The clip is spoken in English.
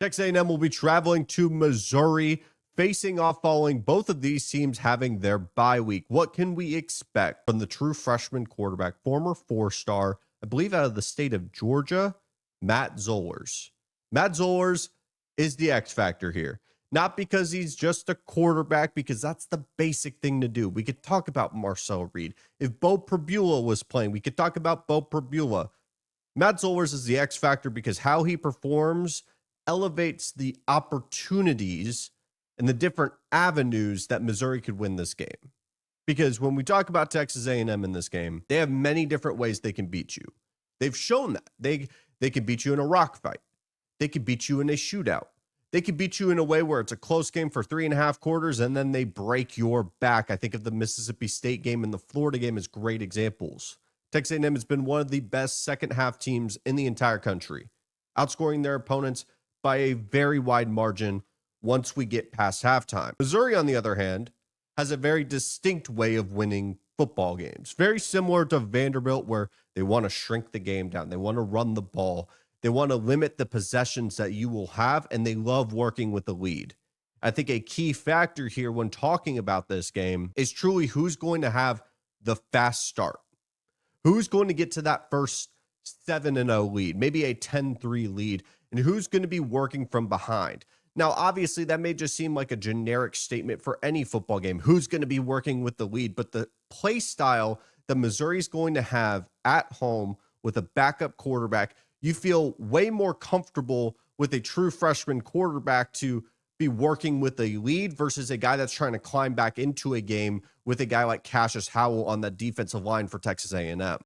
Texas A&M will be traveling to Missouri, facing off following both of these teams having their bye week. What can we expect from the true freshman quarterback, former four-star, I believe out of the state of Georgia, Matt Zollers? Matt Zollers is the X factor here. Not because he's just a quarterback, because that's the basic thing to do. We could talk about Marcel Reed. If Bo Prabula was playing, we could talk about Bo Prabula. Matt Zollers is the X factor because how he performs elevates the opportunities and the different avenues that Missouri could win this game. Because when we talk about Texas A&M in this game, they have many different ways they can beat you. They've shown that. They can beat you in a rock fight. They can beat you in a shootout. They can beat you in a way where it's a close game for 3.5 quarters and then they break your back. I think of the Mississippi State game and the Florida game as great examples. Texas A&M has been one of the best second half teams in the entire country, outscoring their opponents by a very wide margin once we get past halftime. Missouri, on the other hand, has a very distinct way of winning football games. Very similar to Vanderbilt, where they want to shrink the game down. They want to run the ball. They want to limit the possessions that you will have, and they love working with the lead. I think a key factor here when talking about this game is truly who's going to have the fast start. Who's going to get to that first 7-0 lead, maybe a 10-3 lead, and who's going to be working from behind. Now, obviously, that may just seem like a generic statement for any football game. Who's going to be working with the lead? But the play style that Missouri's going to have at home with a backup quarterback, you feel way more comfortable with a true freshman quarterback to be working with a lead versus a guy that's trying to climb back into a game with a guy like Cassius Howell on that defensive line for Texas A&M.